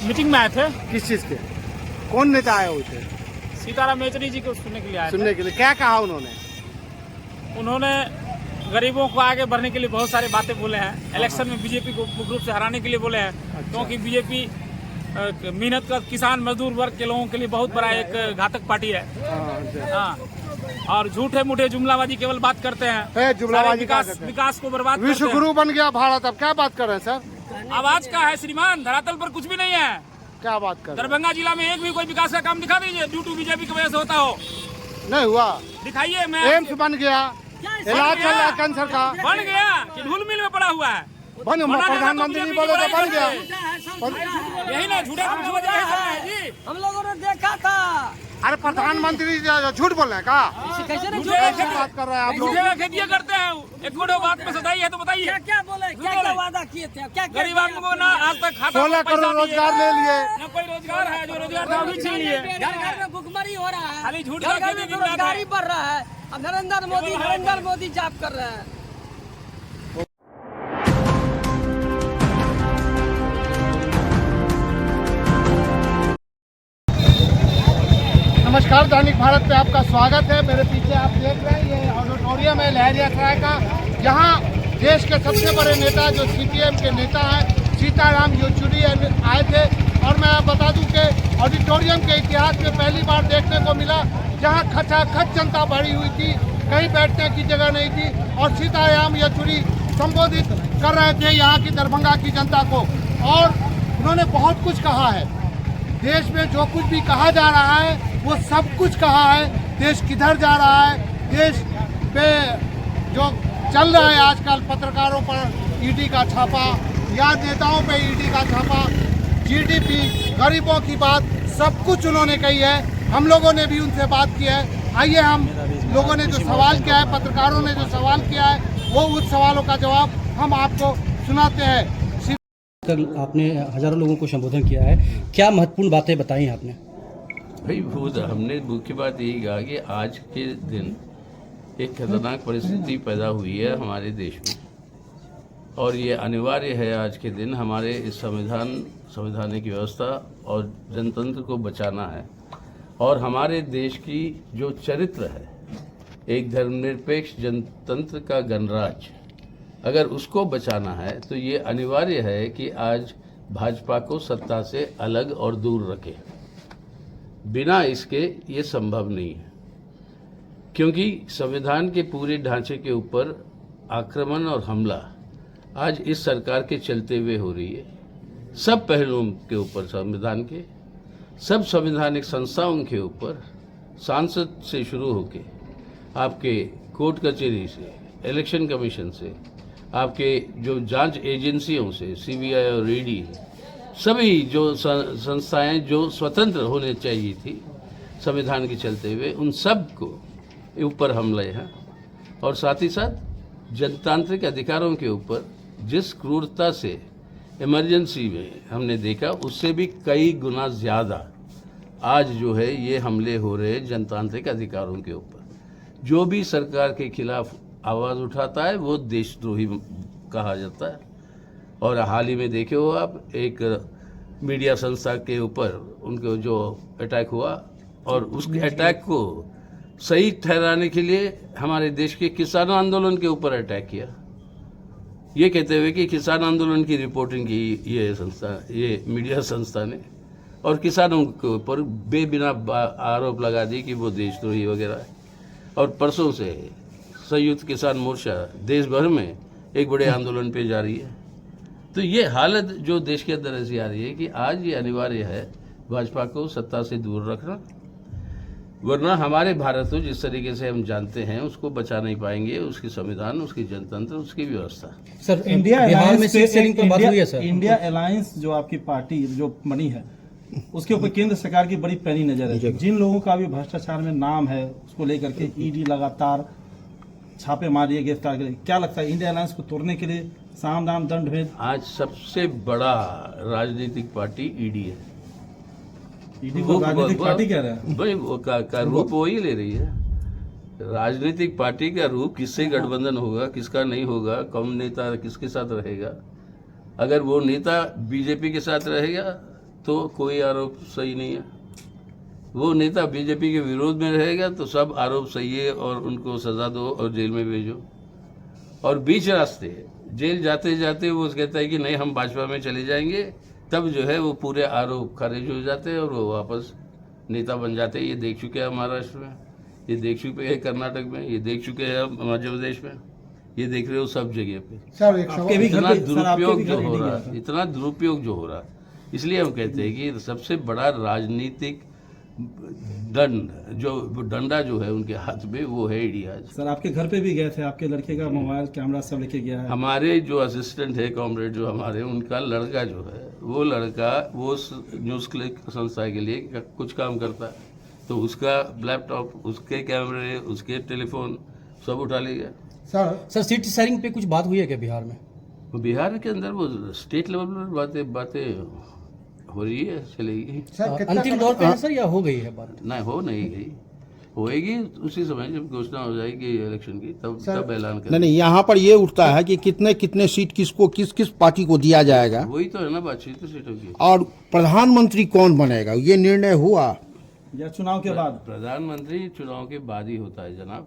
Meeting में आए थे। किस चीज के? कौन नेता आए हुए थे? सीताराम येचुरी जी को सुनने के लिए आए सुनने के लिए क्या कहा उन्होंने? थे। उन्होंने गरीबों को आगे बढ़ने के लिए बहुत सारी बातें बोले हैं। इलेक्शन में बीजेपी को मुख्य रूप से हराने के लिए बोले हैं। क्योंकि बीजेपी मेहनत का किसान मजदूर वर्ग के लोगों के लिए बहुत बड़ा एक घातक पार्टी है। हाँ, और झूठे मूठे जुमलाबाजी केवल बात करते हैं। जुमलाबाजी विकास को बर्बाद करते हैं। विश्व गुरु बन गया भारत, अब क्या बात कर रहे हैं सर? आवाज का है श्रीमान, धरातल पर कुछ भी नहीं है। क्या बात कर रहे हैं? दरभंगा जिला में एक भी कोई विकास का काम दिखा दीजिए ड्यू टू बीजेपी की वजह से होता हो। नहीं हुआ। दिखाइए। मैं एम्स बन गया, इलाज चल रहा है कैंसर का। बन गया कि ढूल मिल में पड़ा हुआ है? प्रधानमंत्री जी बोले तो बन गया। यही ना झूठा जी। हम लोगों ने देखा था। अरे प्रधानमंत्री झूठ बोल रहे हैं का? कैसे बात कर रहे हैं आप लोग? झूठे खेतिया करते हैं। एक दो बात में सताई है तो बताइए। क्या क्या बोले, क्या वादा किए थे, क्या गरीब आदमी को ना आज तक खाता 16 करोड़ रोजगार ले लिए। ना कोई रोजगार है, जो रोजगार था वो भी छीन लिए। घर घर में भुखमरी हो रहा है, खाली झूठ घर का घर में बेरोजगारी बढ़ रहा है। अब नरेंद्र मोदी जाप कर रहे हैं। नमस्कार, दैनिक भारत पे आपका स्वागत है। मेरे पीछे आप देख रहे हैं ये ऑडिटोरियम है लहरिया सराय का। यहाँ देश के सबसे बड़े नेता जो सीपीएम के नेता हैं सीताराम येचुरी आए थे। और मैं बता दूं कि ऑडिटोरियम के इतिहास में पहली बार देखने को मिला जहाँ खचाखच जनता भरी हुई थी, कहीं बैठने की जगह नहीं थी। और सीताराम येचुरी संबोधित कर रहे थे यहाँ की दरभंगा की जनता को। और उन्होंने बहुत कुछ कहा है। देश में जो कुछ भी कहा जा रहा है वो सब कुछ कहा है। देश किधर जा रहा है, देश पे जो चल रहा है आजकल, पत्रकारों पर ईडी का छापा या नेताओं पे ईडी का छापा, जीडीपी, गरीबों की बात, सब कुछ उन्होंने कही है। हम लोगों ने भी उनसे बात की है। आइए हम लोगों ने जो सवाल किया है, पत्रकारों ने जो सवाल किया है, वो उस सवालों का जवाब हम आपको सुनाते हैं। कल आपने हजारों लोगों को संबोधन किया है, क्या महत्वपूर्ण बातें बताई आपने? भाई हमने मुख्य बात यही कहा कि आज के दिन एक खतरनाक परिस्थिति पैदा हुई है हमारे देश में, और ये अनिवार्य है आज के दिन हमारे इस संवैधानिक व्यवस्था और जनतंत्र को बचाना है। और हमारे देश की जो चरित्र है, एक धर्मनिरपेक्ष जनतंत्र का गणराज्य, अगर उसको बचाना है तो ये अनिवार्य है कि आज भाजपा को सत्ता से अलग और दूर रखे। बिना इसके ये संभव नहीं है, क्योंकि संविधान के पूरे ढांचे के ऊपर आक्रमण और हमला आज इस सरकार के चलते हुए हो रही है। सब पहलुओं के ऊपर संविधान के, सब संवैधानिक संस्थाओं के ऊपर, सांसद से शुरू होके आपके कोर्ट कचहरी से, इलेक्शन कमीशन से, आपके जो जांच एजेंसियों से, सीबीआई और ईडी, सभी जो संस्थाएं जो स्वतंत्र होने चाहिए थी संविधान के चलते हुए, उन सब को ऊपर हमले हैं। और साथ ही साथ जनतांत्रिक अधिकारों के ऊपर जिस क्रूरता से इमरजेंसी में हमने देखा, उससे भी कई गुना ज़्यादा आज जो है ये हमले हो रहे हैं जनतांत्रिक अधिकारों के ऊपर। जो भी सरकार के खिलाफ आवाज़ उठाता है वो देशद्रोही कहा जाता है। और हाल ही में देखे हो आप, एक मीडिया संस्था के ऊपर उनको जो अटैक हुआ, और उस अटैक को सही ठहराने के लिए हमारे देश के किसान आंदोलन के ऊपर अटैक किया, ये कहते हुए कि किसान आंदोलन की रिपोर्टिंग की ये मीडिया संस्था ने, और किसानों के ऊपर बेबिना आरोप लगा दी कि वो देशद्रोही वगैरह है। और परसों से संयुक्त किसान मोर्चा देश भर में एक बड़े आंदोलन पे जा रही है। तो ये हालत जो देश के अंदर ऐसी आ रही है कि आज ये अनिवार्य है भाजपा को सत्ता से दूर रखना, वरना हमारे भारत को जिस तरीके से हम जानते हैं उसको बचा नहीं पाएंगे, उसकी संविधान, उसकी जनतंत्र, उसकी व्यवस्था। सर, इंडिया बिहार में सीट सेलिंग पर बात हुई है सर। इंडिया अलायंस जो आपकी पार्टी जो बनी है, उसके ऊपर केंद्र सरकार की बड़ी पैनी नजर है। जिन लोगों का भी भ्रष्टाचार में नाम है, उसको लेकर के ईडी लगातार छापे मारिए, गिरफ्तार करिए। क्या लगता है इंडिया अलायंस को तोड़ने के लिए साम दाम दंड भेद? आज सबसे बड़ा राजनीतिक पार्टी ईडी है। ईडी को राजनीतिक पार्टी कह रहे हैं भाई, वो का रूप वही ले रही है। राजनीतिक पार्टी का रूप, किससे गठबंधन होगा, किसका नहीं होगा, कौन नेता किसके साथ रहेगा। अगर वो नेता बीजेपी के साथ रहेगा तो कोई आरोप सही नहीं है। वो नेता बीजेपी के विरोध में रहेगा तो सब आरोप सही है और उनको सजा दो और जेल में भेजो। और बीच रास्ते जेल जाते जाते वो कहता है कि नहीं हम भाजपा में चले जाएंगे, तब जो है वो पूरे आरोप खारिज हो जाते हैं और वो वापस नेता बन जाते हैं। ये देख चुके हैं महाराष्ट्र में, ये देख चुके हैं कर्नाटक में, ये देख चुके हैं मध्य प्रदेश में, ये देख रहे हो सब जगह पे। सर एक आपके भी घर इतना पे सर, आपके दुरुपयोग भी जो घर हो नहीं रहा गया है, था। इतना दुरुपयोग जो हो रहा है, इसलिए हम कहते हैं कि सबसे बड़ा राजनीतिक दंड जो डंडा जो है उनके हाथ में वो है ईडी आज। सर आपके घर पे भी गए थे, आपके लड़के का मोबाइल कैमरा सब लेके गया है। हमारे जो असिस्टेंट है कॉमरेड जो हमारे, उनका लड़का जो है वो लड़का वो न्यूज़ क्लिक संस्था के लिए कुछ काम करता है, तो उसका लैपटॉप, उसके कैमरे, उसके टेलीफोन सब उठा ले गया। सर सीट शेयरिंग पे कुछ बात हुई है क्या बिहार में? वो बिहार के अंदर वो स्टेट लेवल पर बातें हो रही है, चलेगी। अंतिम दौर पे है सर या हो गई है बात? नहीं, हो नहीं गई, होएगी उसी समय जब घोषणा हो जाएगी इलेक्शन की, तब ऐलान करेंगे। नहीं, यहाँ पर ये उठता है कि कितने कितने सीट किसको किस किस पार्टी को दिया जाएगा वही तो है ना बातचीत सीटों की। और प्रधानमंत्री कौन बनेगा, ये निर्णय हुआ या चुनाव के बाद? प्रधानमंत्री चुनाव के बाद ही होता है जनाब,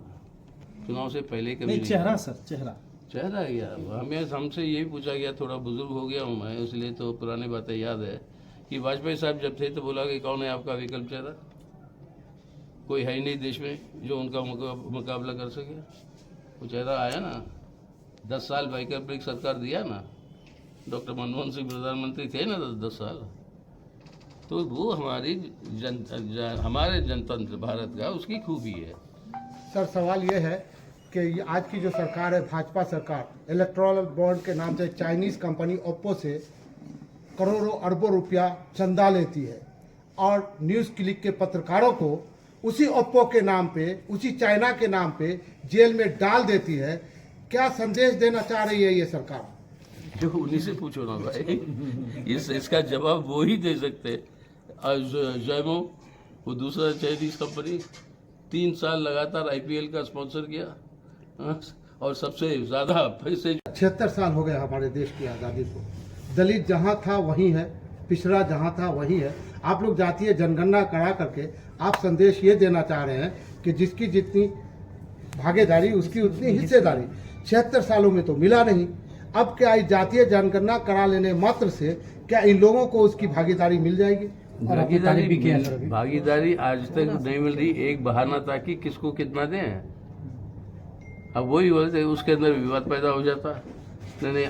चुनाव से पहले कभी नहीं, चेहरा सर, चेहरा गया हमें, हमसे यही पूछा गया, थोड़ा बुजुर्ग हो गया हूँ मैं, इसलिए तो पुरानी बातें याद है कि वाजपेयी साहब जब थे तो बोला कि कौन है आपका विकल्प चेहरा, कोई है ही नहीं देश में जो उनका मुकाबला कर सके। वो चेहरा आया ना, 10 साल वैकल्पिक सरकार दिया ना, डॉक्टर मनमोहन सिंह प्रधानमंत्री थे ना 10 साल, तो वो हमारे जनतंत्र भारत का उसकी खूबी है। सर सवाल ये है कि आज की जो सरकार है भाजपा सरकार, इलेक्ट्रल बॉन्ड के नाम से चाइनीज कंपनी ओप्पो से करोड़ों अरबों रुपया चंदा लेती है और न्यूज़ क्लिक के पत्रकारों को उसी ओप्पो के नाम पे, उसी चाइना के नाम पे जेल में डाल देती है। क्या संदेश देना चाह रही है ये सरकार? जो उन्हीं से पूछो ना भाई, इसका जवाब वो ही दे सकते। जयमो वो दूसरा चाइनीज कंपनी 3 साल लगातार IPL का स्पॉन्सर किया और सबसे ज्यादा पैसे। 76 साल हो गए हमारे देश की आज़ादी को। दलित जहाँ था वहीं है, पिछड़ा जहाँ था वहीं है। आप लोग जातीय जनगणना करा करके आप संदेश ये देना चाह रहे हैं कि जिसकी जितनी भागीदारी उसकी उतनी हिस्सेदारी। 76 सालों में तो मिला नहीं। अब क्या इस जातीय जनगणना करा लेने मात्र से क्या इन लोगों को उसकी भागीदारी मिल जाएगी? भागीदारी आज तक नहीं मिल रही। एक बहाना था कि किसको कितना दें, अब वही बोलते उसके अंदर विवाद पैदा हो जाता। नहीं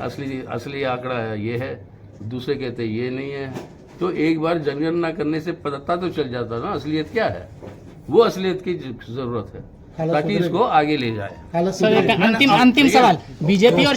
असली आंकड़ा है ये है, दूसरे कहते ये नहीं है। तो एक बार जनगणना करने से पता तो चल जाता ना असलियत क्या है। वो असलियत की जरूरत है ताकि इसको आगे ले जाए। अंतिम सवाल, बीजेपी और